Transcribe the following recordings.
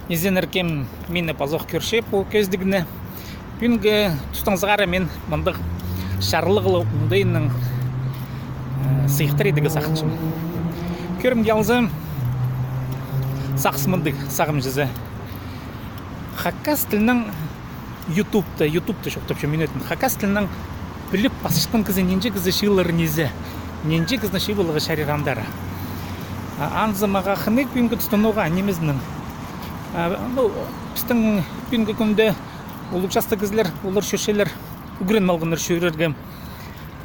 Изенеркем мине пазох көрше по көздігіне. Бүгінгі тұстаңызғары мен мындық шарлығылы ұндайының сыйықтыр едігі сақыншым. Көрім келзі сақсы мындық сағым жүзі. Хакас тілінің ютубты шоқтапшы мен өтін. Хакас тілінің біліп басышқын кізі ненже кізі шиылыр незі. Ненже кізі шиылығы шарирамдары. Анзымаға қынық бүгінгі тұстануға немізінің. Біздің бүгінгі күнде олық жасты кізлер, олар шөшелер, үгірін малғыныр шөрерге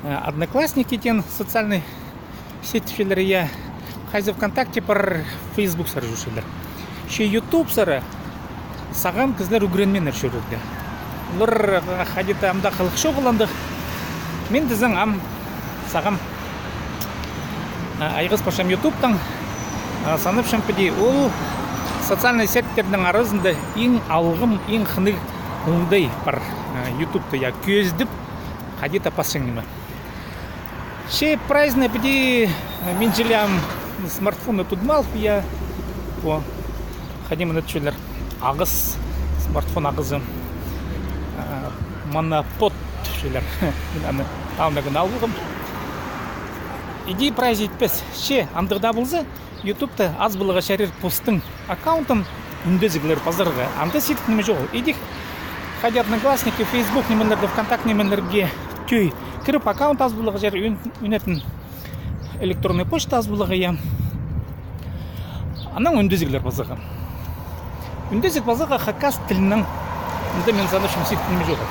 одноклассники тен социальный сетішелер я қайзы ВКонтакте бар Facebook сары жөшелер. Ше YouTube сары саған кізлер үгірінменер шөрерге. Олар қадеті амда қылық шоғыландық. Мен дізің саған айғыз пашам YouTube'тан санып шампеде ол социальный сеттердің арасында ең алғым, ең қынық оңдай бар YouTube'ты я көздіп қадет апасыңымы. Ше праздный бді мен желям смартфоны тұдмал, я қадемін өтшелер ағыз, смартфон ағызы монопод шелер. Мен аны алғым. Иди празднитпес. Ше андығда болсы YouTube'та аз бұлыға шәрер постың аккаунтын үндезігілер пазырға. Анда сетік неме жоқ. Идік қади одноклассники, Facebook немелерді, ВКонтакт немелерге түй. Кіріп аккаунт аз бұлыға жер үнетін электронный почта аз бұлыға я. Анан үндезігілер пазырға. Үндезік пазырға хакас тілінің үнді мен санышым сетік неме жоқ.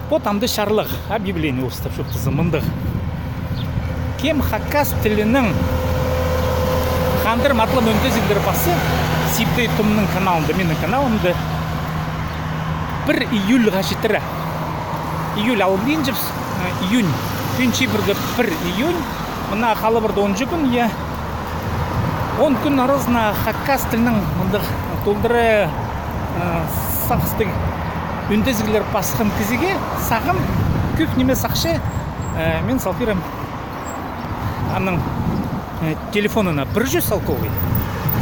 Пот амды шарлық объявление остап шөпті зымындық. Кем хакас тілінің қандыр матлым өндезілдері басы Сибдей Тұмның каналында, менің каналымды 1 июль ғашетірі. Июль алындейін жепс, июнь. Күнші біргі 1 июнь. Мұна қалы бірді 10 күн, 10 күн арызына хакас тілінің толдыры сақыстың өндезілдері басқын кізеге сағым көк неме сақшы мен салпирым аның телефонына 100 салковый.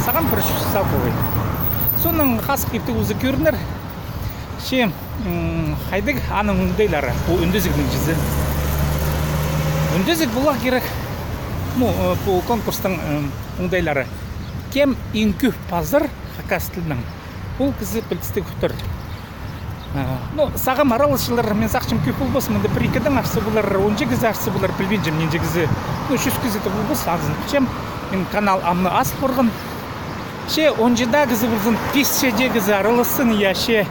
Саған 100 салковый. Соның қас қипті өзі көрінер. Ше қайдық аның үндейлері. Бұл үндезігінің жүзі. Үндезік бұлақ керек. Бұл конкурстың үндейлері. Кем инкі пазыр хакас тілінің. Бұл кізі білтісті күтір. Сағым аралышылар мен сақшым көп болбосын. Менде 1-2-дің арсы бұлар, 10-гізі арсы бұлар білбенжем, 9-гізі. 3-гізі болбос, ағызын күтшем. Мен канал амны аз қорғын. Ше 10-гізі болсын, 5-гізі аралысын, я ше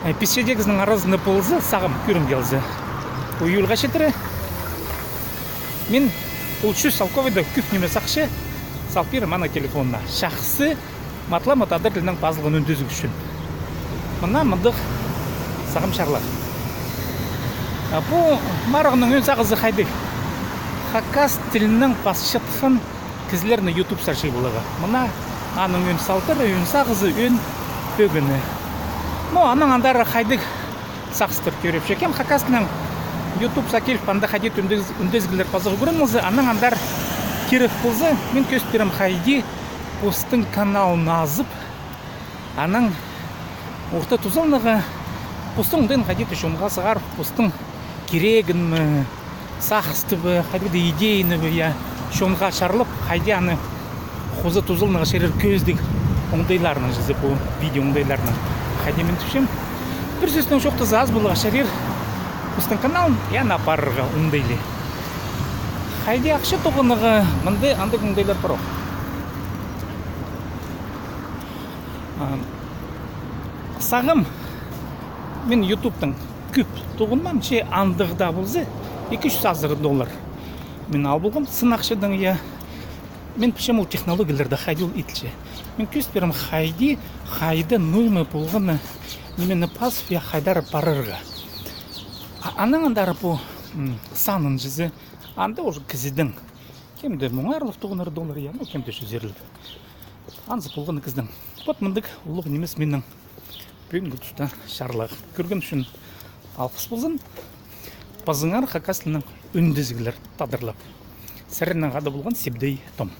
5-гізінің арасыны болызы сағым көрім келзі. Уйылға шетірі. Мен ұлшы салковайды көп неме сақшы салпирым ана телефонына. Шақсы матла матадыр тілінің пазылығын өндезік үшін. Мұна мұндық сағым шарлар. Бұл марығының өн сағызы қайды. Хакас тілінің пасшытқын кізлеріні YouTube саршай болығы. Мұна аның өн салтыры, өн сағызы, өн бөгіні. Аның андары қайды сақыстыр көріп шекем. Хакас тілінің YouTube сакеліп анда қадет үндезгілер пазығы көрінмізі. Аның андар керек болзы. Мен көз берім қайды постың каналын азып. Аның орта тұзылнығы постың ұндайын қадеті шумға сығар постың керегін сақысты бі, қадеті идейіні бі, шумға шарылып, қайды аны қозы тұзылнығы шерер көздік оңдайларының жүзі бұл видео оңдайларының қайды мен түшем. Бір сөздің шоқтызы аз бұлыға шерер постың каналын яна барырға оңдайлы. Қайды ақшы тұғынығы мұнды андық оңдайлар бар оқ. Сағым мен YouTube'тың көп тұғынмам ше андығда болсы $200 мен ал болғым сынақшыдың я мен пішем ол технологияларды қайды ол етілше мен көз берім қайды нөймі болғаны немені пасып я қайдар барырға аның андары бұл санын жүзі анда уже кізідің кемді $1000 $100 я кемді $100 анзы болғаны кіздің бұт мұндық ұлық немес менің бүгінгі тұста шарлығы көрген үшін алқыс болсын. Пазыңар хакас тілінің үндізгілер тадырлап. Сәрінен ғады болған Сибдей Том.